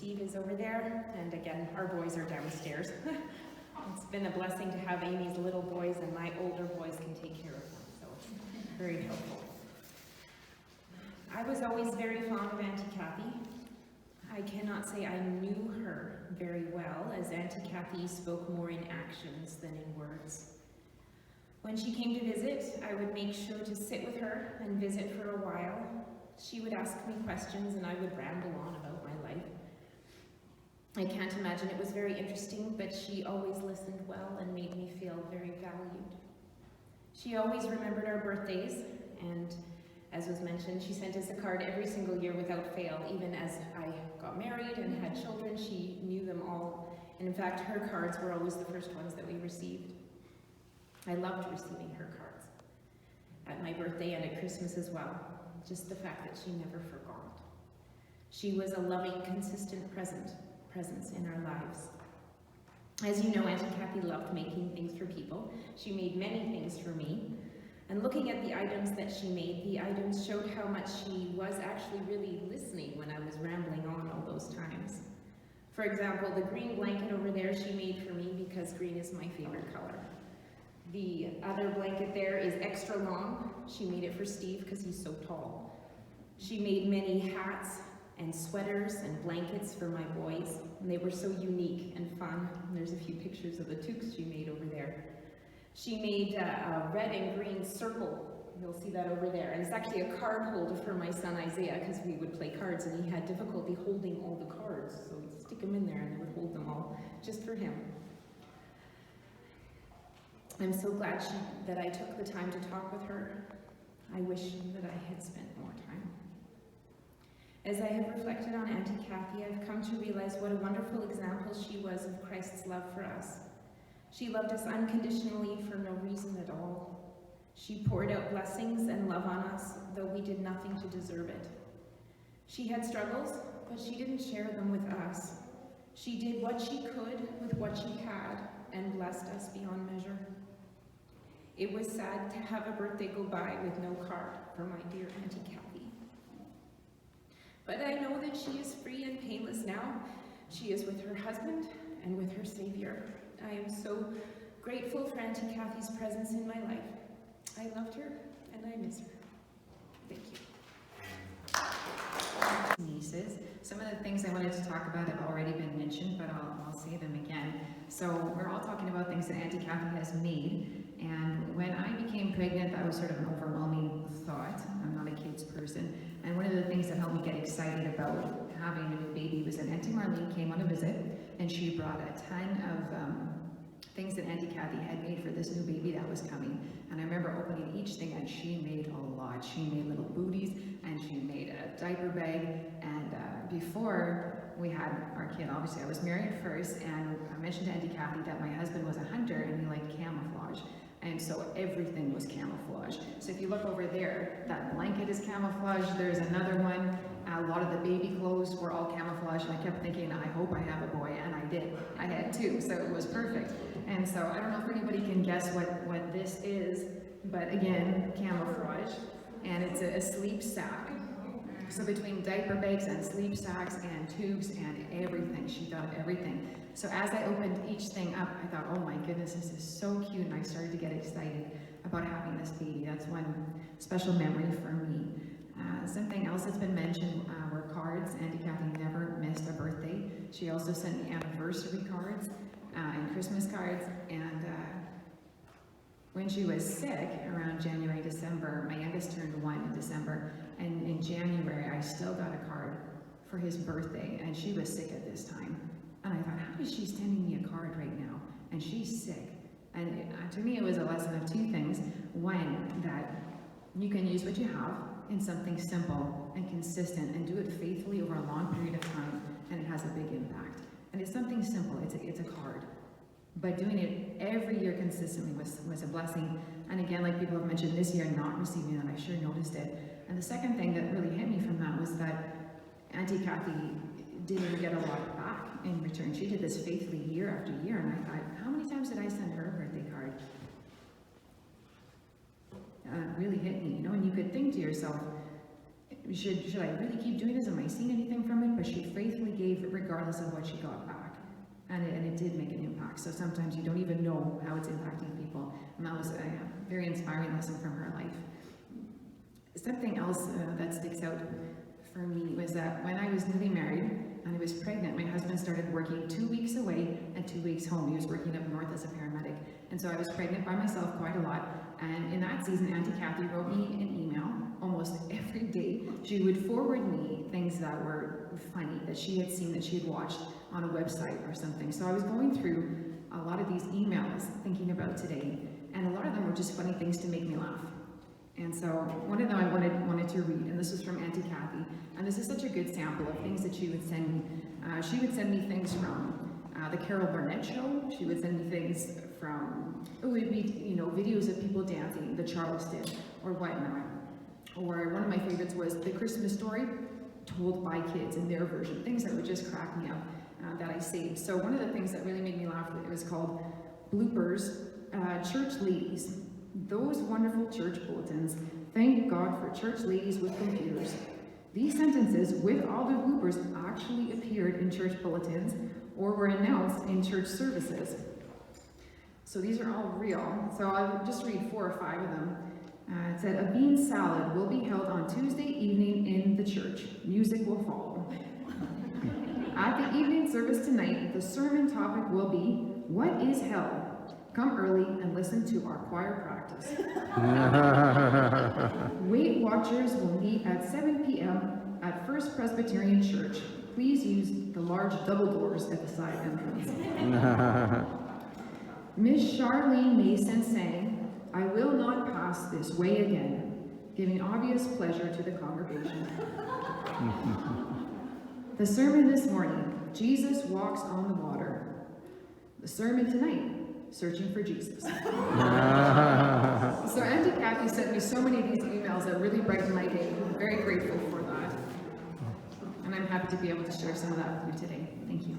Steve is over there, and again, our boys are downstairs. It's been a blessing to have Amy's little boys, and my older boys can take care of them, so it's very helpful. I was always very fond of Auntie Kathy. I cannot say I knew her very well, as Auntie Kathy spoke more in actions than in words. When she came to visit, I would make sure to sit with her and visit for a while. She would ask me questions and I would ramble on about my life. I can't imagine it was very interesting, but she always listened well and made me feel very valued. She always remembered our birthdays, and as was mentioned, she sent us a card every single year without fail. Even as I got married and had children, she knew them all. And in fact, her cards were always the first ones that we received. I loved receiving her cards at my birthday and at Christmas as well. Just the fact that she never forgot. She was a loving, consistent presence in our lives. As you know, Auntie Kathy loved making things for people. She made many things for me. And looking at the items that she made, the items showed how much she was actually really listening when I was rambling on all those times. For example, the green blanket over there she made for me because green is my favorite color. The other blanket there is extra long. She made it for Steve because he's so tall. She made many hats and sweaters and blankets for my boys, and they were so unique and fun. And there's a few pictures of the toques she made over there. She made a red and green circle. You'll see that over there. And it's actually a card holder for my son Isaiah, because we would play cards and he had difficulty holding all the cards. So we'd stick them in there and they would hold them all just for him. I'm so glad that I took the time to talk with her. I wish that I had spent more time. As I have reflected on Auntie Kathy, I've come to realize what a wonderful example she was of Christ's love for us. She loved us unconditionally for no reason at all. She poured out blessings and love on us, though we did nothing to deserve it. She had struggles, but she didn't share them with us. She did what she could with what she had and blessed us beyond measure. It was sad to have a birthday go by with no card for my dear Auntie Kathy. But I know that she is free and painless now. She is with her husband and with her Savior. I am so grateful for Auntie Kathy's presence in my life. I loved her and I miss her. Thank you. Nieces. Some of the things I wanted to talk about have already been mentioned, but I'll say them again. So we're all talking about things that Auntie Kathy has made. And when I became pregnant, that was sort of an overwhelming thought. I'm not a kids person. And one of the things that helped me get excited about having a new baby was that Auntie Marlene came on a visit, and she brought a ton of things that Auntie Kathy had made for this new baby that was coming. And I remember opening each thing, and she made a lot. She made little booties, and she made a diaper bag. And before we had our kid, obviously I was married first, and I mentioned to Auntie Kathy that my husband was a hunter and he liked camouflage. And so everything was camouflage. So if you look over there, that blanket is camouflage. There's another one. A lot of the baby clothes were all camouflage. And I kept thinking, I hope I have a boy. And I did. I had two, so it was perfect. And so I don't know if anybody can guess what this is, but again, camouflage. And it's a sleep sack. So between diaper bags and sleep sacks and tubes and everything, she got everything. So as I opened each thing up, I thought, oh my goodness, this is so cute, and I started to get excited about having this baby. That's one special memory for me. Something else that's been mentioned were cards. Auntie Kathy never missed a birthday. She also sent me anniversary cards and Christmas cards, and when she was sick around January, December, my youngest turned 1 in December, and in January I still got a card for his birthday, and she was sick at this time. And I thought, how is she sending me a card right now? And she's sick. And to me, it was a lesson of two things. One, that you can use what you have in something simple and consistent and do it faithfully over a long period of time, and it has a big impact. And it's something simple, it's a card. But doing it every year consistently was a blessing. And again, like people have mentioned, this year not receiving that, I sure noticed it. And the second thing that really hit me from that was that Auntie Kathy didn't get a lot back in return. She did this faithfully year after year, and I thought, how many times did I send her a birthday card? It really hit me, you know, and you could think to yourself, should I really keep doing this? Am I seeing anything from it? But she faithfully gave regardless of what she got back. And it did make an impact. So sometimes you don't even know how it's impacting people. And that was a very inspiring lesson from her life. Something else that sticks out for me was that when I was newly married and I was pregnant, my husband started working 2 weeks away and 2 weeks home. He was working up north as a paramedic. And so I was pregnant by myself quite a lot. And in that season, Auntie Kathy wrote me an email almost every day. She would forward me things that were funny, that she had seen, that she had watched on a website or something. So I was going through a lot of these emails thinking about today, and a lot of them were just funny things to make me laugh. And so one of them I wanted to read, and this was from Auntie Kathy, and this is such a good sample of things that she would send me. She would send me things from the Carol Burnett Show. She would send me things from, it would be, videos of people dancing, the Charleston, or whatnot. Or one of my favorites was The Christmas Story, told by kids in their version, things that would just crack me up that I saved. So one of the things that really made me laugh, it was called Bloopers, Church Ladies. Those wonderful church bulletins. Thank God for church ladies with computers. These sentences, with all the bloopers, actually appeared in church bulletins or were announced in church services. So these are all real. So I'll just read 4 or 5 of them. It said, a bean salad will be held on Tuesday evening in the church. Music will follow. At the evening service tonight, the sermon topic will be, what is hell? Come early and listen to our choir practice. Weight Watchers will meet at 7 p.m. at First Presbyterian Church. Please use the large double doors at the side entrance. Miss Charlene Mason sang, I will not pass this way again, giving obvious pleasure to the congregation. The sermon this morning, Jesus walks on the water. The sermon tonight, searching for Jesus. So Auntie Kathy sent me so many of these emails that really brightened my day. I'm very grateful for that. And I'm happy to be able to share some of that with you today. Thank you.